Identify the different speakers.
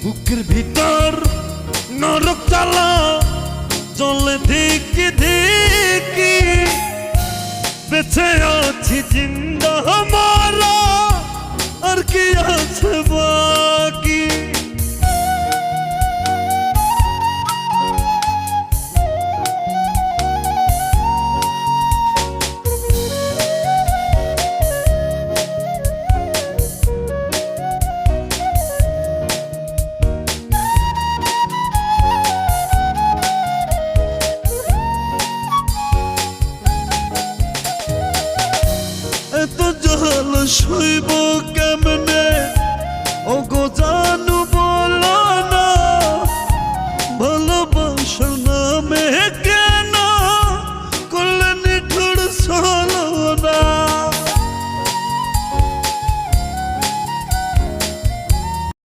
Speaker 1: বুকের ভিতর নরক জ্বালা চলে ধিকি ধিকি, বেঁচে আছি জিন্দা মারা আর কি আছে বাকি। এত জল সইব কেমনে ও গো জানু